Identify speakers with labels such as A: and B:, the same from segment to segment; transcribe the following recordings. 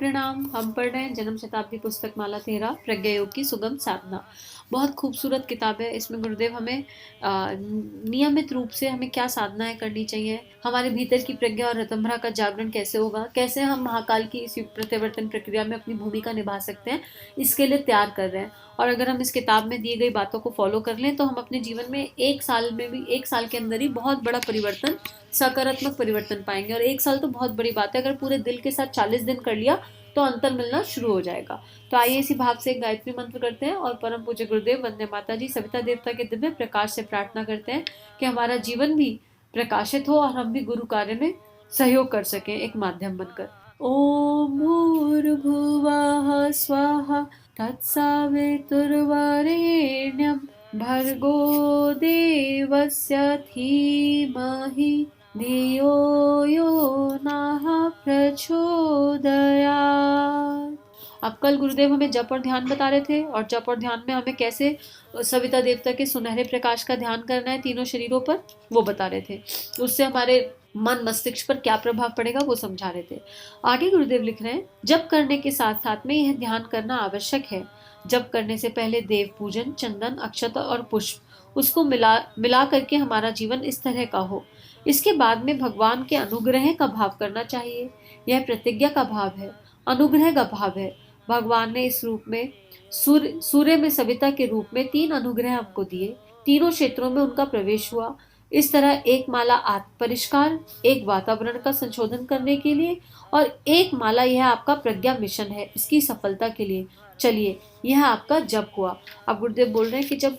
A: प्रणाम। हम पढ़ रहे हैं जन्म शताब्दी पुस्तक माला 13 प्रज्ञा योग की सुगम साधना। बहुत खूबसूरत किताब है। इसमें गुरुदेव हमें नियमित रूप से हमें क्या साधनाएं करनी चाहिए, हमारे भीतर की प्रज्ञा और ऋतंभरा का जागरण कैसे होगा, कैसे हम महाकाल की इस प्रत्यावर्तन प्रक्रिया में अपनी भूमिका निभा सकते हैं, इसके लिए तैयार कर रहे हैं। और अगर हम इस किताब में दी गई बातों को फॉलो कर लें तो हम अपने जीवन में एक साल के अंदर ही बहुत बड़ा परिवर्तन, सकारात्मक परिवर्तन पाएंगे। और एक साल तो बहुत बड़ी बात है, अगर पूरे दिल के साथ 40 दिन कर लिया तो अंतर मिलना शुरू हो जाएगा। तो आइए इसी भाव से एक गायत्री मंत्र करते हैं और परम पूज्य गुरुदेव वंदे माता जी सविता देवता के दिव्य प्रकाश से प्रार्थना करते हैं कि हमारा जीवन भी प्रकाशित हो और हम भी गुरु कार्य में सहयोग कर सकें एक माध्यम बनकर। ओम भूर्भुवः स्वाहा तत्सवितुर्वरेण्यं भर्गो देवस्य धीमहि धियो यो नः प्रचोदयात्। अब कल गुरुदेव हमें जप और ध्यान बता रहे थे, और जप और ध्यान में हमें कैसे सविता देवता के सुनहरे प्रकाश का ध्यान करना है तीनों शरीरों पर, वो बता रहे थे। उससे हमारे मन मस्तिष्क पर क्या प्रभाव पड़ेगा वो समझा रहे थे। आगे गुरुदेव लिख रहे हैं, जप करने के साथ साथ में यह ध्यान करना आवश्यक है। जप करने से पहले देव पूजन, चंदन, अक्षत और पुष्प उसको मिला करके हमारा जीवन इस तरह का हो। इसके बाद में भगवान के अनुग्रह का भाव करना चाहिए। यह प्रतिज्ञा का भाव है, अनुग्रह का भाव है। भगवान ने इस रूप में सूर्य में सविता के रूप में 3 अनुग्रह हमको दिए। तीनों क्षेत्रों में उनका प्रवेश हुआ। इस तरह एक माला आत्म परिष्कार, एक वातावरण का संशोधन करने के लिए, और एक माला यह आपका प्रज्ञा मिशन है इसकी सफलता के लिए। चलिए, यह आपका जप हुआ। अब गुरुदेव बोल रहे हैं कि जब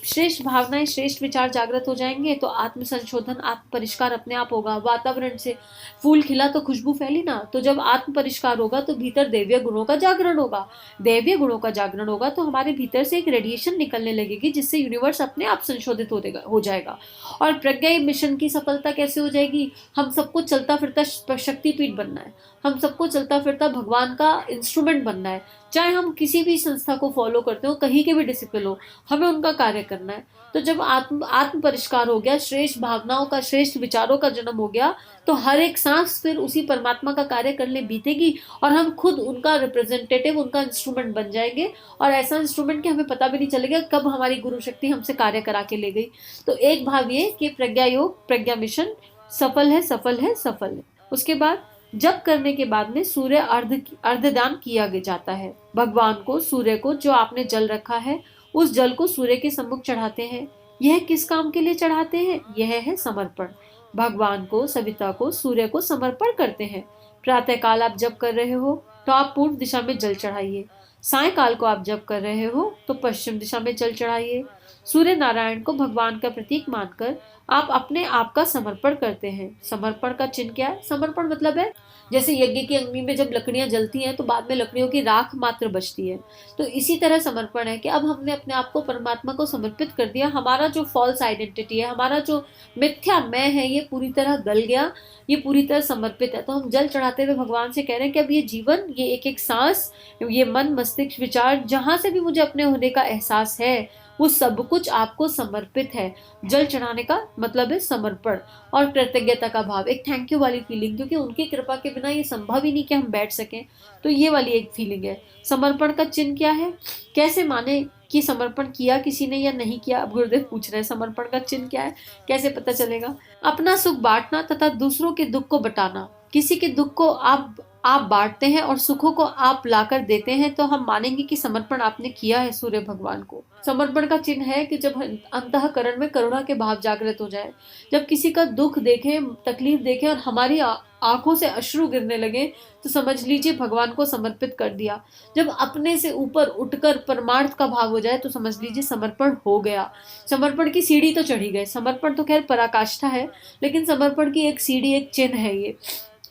A: श्रेष्ठ भावनाएं, श्रेष्ठ विचार जागृत हो जाएंगे तो आत्म संशोधन, आत्म परिष्कार अपने आप होगा। वातावरण से फूल खिला तो खुशबू फैली ना, तो जब आत्म परिष्कार होगा तो भीतर दैवीय गुणों का जागरण होगा। दैवीय गुणों का जागरण होगा तो हमारे भीतर से एक रेडिएशन निकलने लगेगी, जिससे यूनिवर्स अपने आप संशोधित हो जाएगा। और प्रज्ञा मिशन की सफलता कैसे हो जाएगी? हम सबको चलता फिरता शक्तिपीठ बनना है, हम सबको चलता फिरता भगवान का इंस्ट्रूमेंट बनना है। चाहे हम किसी भी संस्था को फॉलो करते हो, कहीं के भी डिसिप्लिन हो, हमें उनका कार्य करना है। तो जब आत्म परिष्कार हो गया, श्रेष्ठ भावनाओं का, श्रेष्ठ विचारों का जन्म हो गया, तो हर एक सांस फिर उसी परमात्मा का कार्य करने बीतेगी और हम खुद उनका रिप्रेजेंटेटिव, उनका इंस्ट्रूमेंट बन जाएंगे। और ऐसा इंस्ट्रूमेंट कि हमें पता भी नहीं चलेगा कब हमारी गुरु शक्ति हमसे कार्य करा के ले गई। तो एक भाव ये कि प्रज्ञा योग, प्रज्ञा मिशन सफल है, सफल है, सफल है। उसके बाद जप करने के बाद में सूर्य अर्धदान किया जाता है। भगवान को, सूर्य को जो आपने जल रखा है, उस जल को सूर्य के सम्मुख चढ़ाते हैं। यह किस काम के लिए चढ़ाते हैं? यह है समर्पण। भगवान को, सविता को, सूर्य को समर्पण करते हैं। प्रातः काल आप जप कर रहे हो तो आप पूर्व दिशा में जल चढ़ाइए। सायकाल को आप जप कर रहे हो तो पश्चिम दिशा में जल चढ़ाइए। सूर्य नारायण को भगवान का प्रतीक मानकर आप अपने आप का समर्पण करते हैं। समर्पण का चिन्ह क्या है? समर्पण मतलब है, जैसे यज्ञ की अग्नि में जब लकड़ियां जलती हैं तो बाद में लकड़ियों की राख मात्र बचती है, तो इसी तरह समर्पण है कि अब हमने अपने आप को परमात्मा को समर्पित कर दिया। हमारा जो फॉल्स आइडेंटिटी है, हमारा जो मिथ्या मैं है, ये पूरी तरह गल गया, ये पूरी तरह समर्पित है। तो हम जल चढ़ाते हुए भगवान से कह रहे हैं कि अब ये जीवन, ये एक एक सांस, ये मन, मस्तिष्क, विचार, जहां से भी मुझे अपने होने का एहसास है, वो सब कुछ आपको समर्पित है। जल चढ़ाने का मतलब है समर्पण और कृतज्ञता का भाव, एक थैंक यू वाली फीलिंग, क्योंकि उनकी कृपा के बिना ये संभव ही नहीं कि हम बैठ सकें। तो ये वाली एक फीलिंग है। समर्पण का चिन्ह क्या है? कैसे माने कि समर्पण किया किसी ने या नहीं किया? अब गुरुदेव पूछ रहे हैं समर्पण का चिन्ह क्या है, कैसे पता चलेगा? अपना सुख बांटना तथा दूसरों के दुख को बटाना। किसी के दुख को आप बांटते हैं और सुखों को आप लाकर देते हैं तो हम मानेंगे कि समर्पण आपने किया है सूर्य भगवान को। समर्पण का चिन्ह है कि जब अंतःकरण में करुणा के भाव जागृत हो जाए, जब किसी का दुख देखें, तकलीफ देखें और हमारी आंखों से अश्रु गिरने लगे, तो समझ लीजिए भगवान को समर्पित कर दिया। जब अपने से ऊपर उठकर परमार्थ का भाव हो जाए तो समझ लीजिए समर्पण हो गया। समर्पण की सीढ़ी तो चढ़ी गए। समर्पण तो खैर पराकाष्ठा है, लेकिन समर्पण की एक सीढ़ी, एक चिन्ह है ये।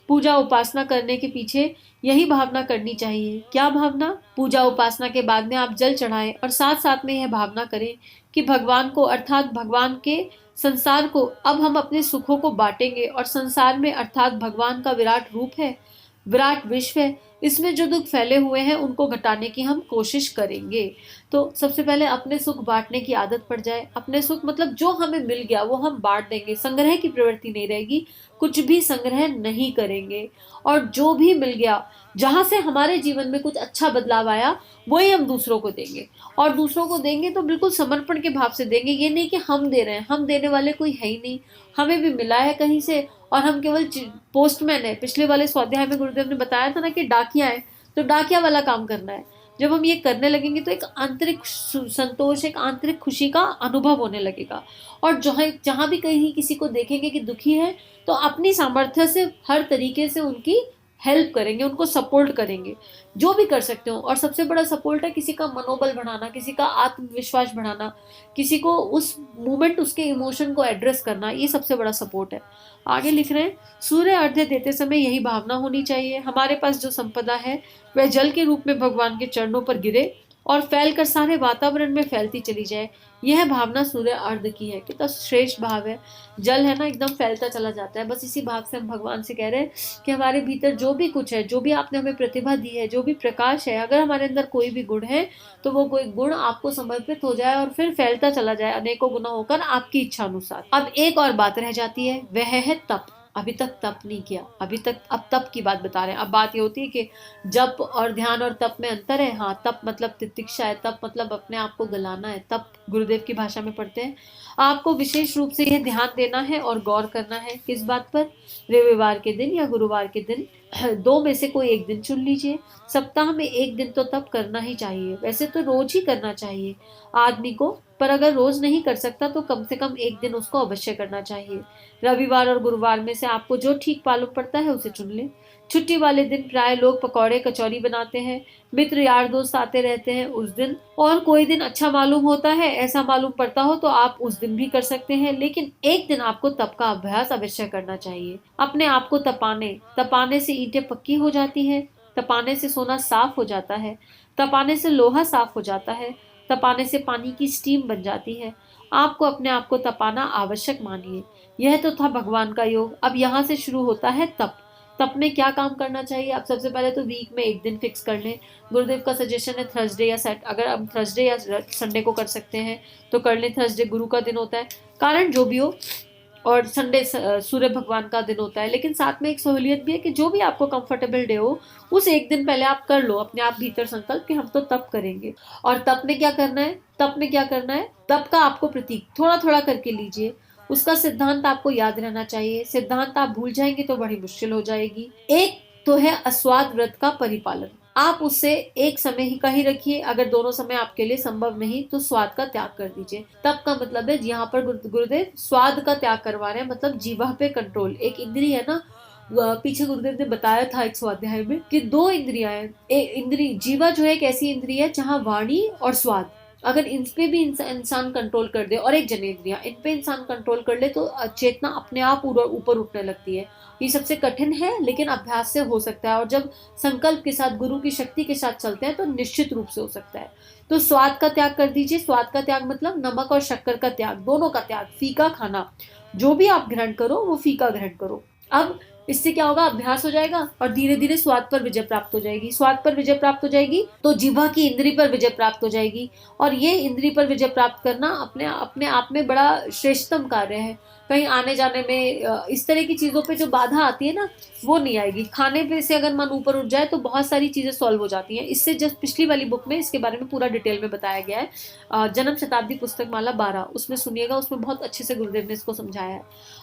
A: पूजा उपासना करने के पीछे यही भावना करनी चाहिए। क्या भावना? पूजा उपासना के बाद में आप जल चढ़ाएं और साथ साथ में यह भावना करें कि भगवान को, अर्थात भगवान के संसार को अब हम अपने सुखों को बांटेंगे। और संसार में अर्थात भगवान का विराट रूप है, विराट विश्व है, इसमें जो दुख फैले हुए हैं उनको घटाने की हम कोशिश करेंगे। तो सबसे पहले अपने सुख बांटने की आदत पड़ जाए। अपने सुख मतलब जो हमें मिल गया वो हम बांट देंगे, संग्रह की प्रवृत्ति नहीं रहेगी, कुछ भी संग्रह नहीं करेंगे। और जो भी मिल गया, जहां से हमारे जीवन में कुछ अच्छा बदलाव आया, वही हम दूसरों को देंगे। और दूसरों को देंगे तो बिल्कुल समर्पण के भाव से देंगे, ये नहीं कि हम दे रहे हैं, हम देने वाले कोई है ही नहीं, हमें भी मिला है कहीं से और हम केवल पोस्टमैन है। पिछले वाले स्वाध्याय में गुरुदेव ने बताया था ना कि डाकिया है, तो डाकिया वाला काम करना है। जब हम ये करने लगेंगे तो एक आंतरिक संतोष, एक आंतरिक खुशी का अनुभव होने लगेगा। और जहां भी कहीं किसी को देखेंगे कि दुखी है, तो अपनी सामर्थ्य से हर तरीके से उनकी हेल्प करेंगे, उनको सपोर्ट करेंगे, जो भी कर सकते हो। और सबसे बड़ा सपोर्ट है किसी का मनोबल बढ़ाना, किसी का आत्मविश्वास बढ़ाना, किसी को उस मोमेंट उसके इमोशन को एड्रेस करना, ये सबसे बड़ा सपोर्ट है। आगे लिख रहे हैं, सूर्य अर्घ्य देते समय यही भावना होनी चाहिए, हमारे पास जो संपदा है वह जल के रूप में भगवान के चरणों पर गिरे और फैलकर सारे वातावरण में फैलती चली जाए। यह भावना सूर्य अर्घ्य की है। कितना श्रेष्ठ भाव है। जल है ना, एकदम फैलता चला जाता है। बस इसी भाव से हम भगवान से कह रहे हैं कि हमारे भीतर जो भी कुछ है, जो भी आपने हमें प्रतिभा दी है, जो भी प्रकाश है, अगर हमारे अंदर कोई भी गुण है तो वो कोई गुण आपको समर्पित हो जाए और फिर फैलता चला जाए अनेकों गुना होकर आपकी इच्छा अनुसार। अब एक और बात रह जाती है, वह है तप। अभी तक तप नहीं किया, अभी तक अब तप की बात बता रहे हैं। अब बात ये होती है कि जप और ध्यान और तप में अंतर है। हाँ, तप मतलब तितिक्षा है, तप मतलब अपने आप को गलाना है। तप गुरुदेव की भाषा में पढ़ते हैं। आपको विशेष रूप से यह ध्यान देना है और गौर करना है। किस बात पर? रविवार के दिन या गुरुवार के दिन, दो में से कोई एक दिन चुन लीजिए। सप्ताह में एक दिन तो तप करना ही चाहिए। वैसे तो रोज ही करना चाहिए आदमी को, पर अगर रोज नहीं कर सकता तो कम से कम एक दिन उसको अवश्य करना चाहिए। रविवार और गुरुवार में से आपको जो ठीक मालूम पड़ता है उसे चुन लें। छुट्टी वाले दिन प्राय लोग पकौड़े कचौरी बनाते हैं, मित्र यार दोस्त आते रहते हैं उस दिन। और कोई दिन अच्छा मालूम होता है, ऐसा मालूम पड़ता हो तो आप उस दिन भी कर सकते हैं, लेकिन एक दिन आपको तप का अभ्यास अवश्य करना चाहिए। अपने आप को तपाने से ईंटें पक्की हो जाती हैं, तपाने से सोना साफ हो जाता है, तपाने से लोहा साफ हो जाता है, तपाने से पानी की स्टीम बन जाती है। आपको अपने आप को तपाना आवश्यक मानिए। यह तो था भगवान का योग। अब यहाँ से शुरू होता है तप। तप में क्या काम करना चाहिए? आप सबसे पहले तो वीक में एक दिन फिक्स कर लें। गुरुदेव का सजेशन है थर्सडे या सेट, अगर हम थर्सडे या संडे को कर सकते हैं तो कर लें। थर्सडे गुरु का दिन होता है, कारण जो भी हो, और संडे सूर्य भगवान का दिन होता है। लेकिन साथ में एक सहूलियत भी है कि जो भी आपको कंफर्टेबल डे हो, उस एक दिन पहले आप कर लो अपने आप भीतर संकल्प कि हम तो तप करेंगे। और तप में क्या करना है? तप का आपको प्रतीक थोड़ा थोड़ा करके लीजिए। उसका सिद्धांत आपको याद रहना चाहिए। सिद्धांत आप भूल जाएंगे तो बड़ी मुश्किल हो जाएगी। एक तो है अस्वाद व्रत का परिपालन। आप उससे एक समय ही का ही रखिए। अगर दोनों समय आपके लिए संभव नहीं तो स्वाद का त्याग कर दीजिए। तप का मतलब है, यहाँ पर गुरुदेव स्वाद का त्याग करवा रहे हैं, मतलब जीवा पे कंट्रोल। एक इंद्रिय है ना, पीछे गुरुदेव ने बताया था एक स्वाध्याय में कि दो इंद्रियां हैं। एक इंद्रिय जीवा जो है एक ऐसी इंद्रिय है जहाँ वाणी और स्वाद, अगर इन पे भी इंसान कंट्रोल कर दे, और एक जनेंद्रिया, इन पे इंसान कंट्रोल कर ले तो चेतना अपने आप ऊपर उठने लगती है। ये सबसे कठिन है लेकिन अभ्यास से हो सकता है, और जब संकल्प के साथ, गुरु की शक्ति के साथ चलते हैं तो निश्चित रूप से हो सकता है। तो स्वाद का त्याग कर दीजिए। स्वाद का त्याग मतलब नमक और शक्कर का त्याग, दोनों का त्याग। फीका खाना, जो भी आप ग्रहण करो वो फीका ग्रहण करो। अब इससे क्या होगा? अभ्यास हो जाएगा और धीरे धीरे स्वाद पर विजय प्राप्त हो जाएगी। स्वाद पर विजय प्राप्त हो जाएगी तो जिह्वा की इंद्री पर विजय प्राप्त हो जाएगी। और ये इंद्री पर विजय प्राप्त करना अपने आप में बड़ा श्रेष्ठतम कार्य है। कहीं आने जाने में इस तरह की चीजों पे जो बाधा आती है ना, वो नहीं आएगी। खाने पे से अगर मन ऊपर उठ जाए तो बहुत सारी चीजें सॉल्व हो जाती हैं। इससे जस्ट पिछली वाली बुक में इसके बारे में पूरा डिटेल में बताया गया है, जन्म शताब्दी पुस्तक माला 12, उसमें सुनिएगा, उसमें बहुत अच्छे से गुरुदेव ने इसको समझाया है।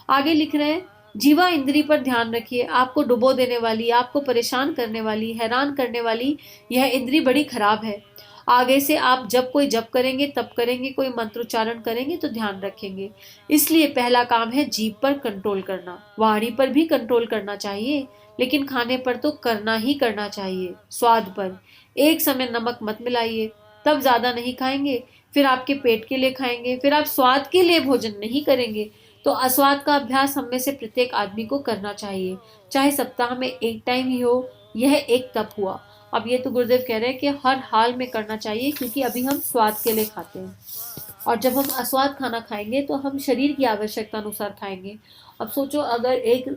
A: आगे लिख रहे हैं, जीवा इंद्री पर ध्यान रखिए। आपको डुबो देने वाली, आपको परेशान करने वाली, हैरान करने वाली यह इंद्री बड़ी खराब है। आगे से आप जब कोई जप करेंगे, तप करेंगे, कोई मंत्रोच्चारण करेंगे तो ध्यान रखेंगे। इसलिए पहला काम है जीभ पर कंट्रोल करना। वाणी पर भी कंट्रोल करना चाहिए, लेकिन खाने पर तो करना ही करना चाहिए। स्वाद पर एक समय नमक मत मिलाइए, तब ज्यादा नहीं खाएंगे, फिर आपके पेट के लिए खाएंगे, फिर आप स्वाद के लिए भोजन नहीं करेंगे। तो अस्वाद का अभ्यास हम में से प्रत्येक आदमी को करना चाहिए, चाहे सप्ताह में एक टाइम ही हो। यह एक तप हुआ। अब ये तो गुरुदेव कह रहे हैं कि हर हाल में करना चाहिए, क्योंकि अभी हम स्वाद के लिए खाते हैं, और जब हम अस्वाद खाना खाएंगे तो हम शरीर की आवश्यकता अनुसार खाएंगे। अब सोचो, अगर एक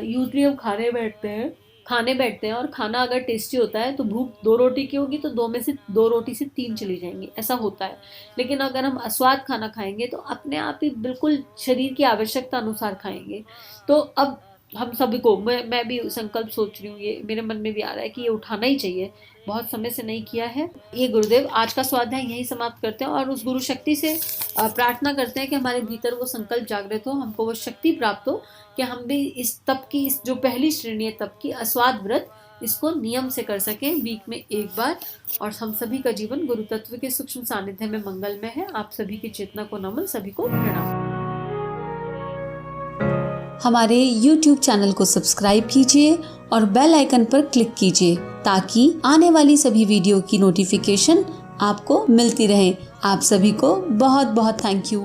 A: यूजली हम खाने बैठते हैं खाने बैठते हैं और खाना अगर टेस्टी होता है तो भूख 2 रोटी की होगी तो 2 में से 2 रोटी से 3 चली जाएंगी, ऐसा होता है। लेकिन अगर हम अस्वाद खाना खाएंगे तो अपने आप ही बिल्कुल शरीर की आवश्यकता अनुसार खाएंगे। तो अब हम सभी को, मैं भी संकल्प सोच रही हूँ, ये मेरे मन में भी आ रहा है कि ये उठाना ही चाहिए, बहुत समय से नहीं किया है। ये गुरुदेव, आज का स्वाध्याय यही समाप्त करते हैं और उस गुरु शक्ति से प्रार्थना करते हैं कि हमारे भीतर वो संकल्प जागृत हो, हमको वो शक्ति प्राप्त हो कि हम भी इस तप की, इस जो पहली श्रेणी है तप की, अस्वाद व्रत, इसको नियम से कर सकें वीक में एक बार। और हम सभी का जीवन गुरु तत्व के सूक्ष्म सानिध्य में मंगलमय है। आप सभी की चेतना को नमन, सभी को प्रणाम।
B: हमारे YouTube चैनल को सब्सक्राइब कीजिए और बेल आइकन पर क्लिक कीजिए ताकि आने वाली सभी वीडियो की नोटिफिकेशन आपको मिलती रहे। आप सभी को बहुत बहुत थैंक यू।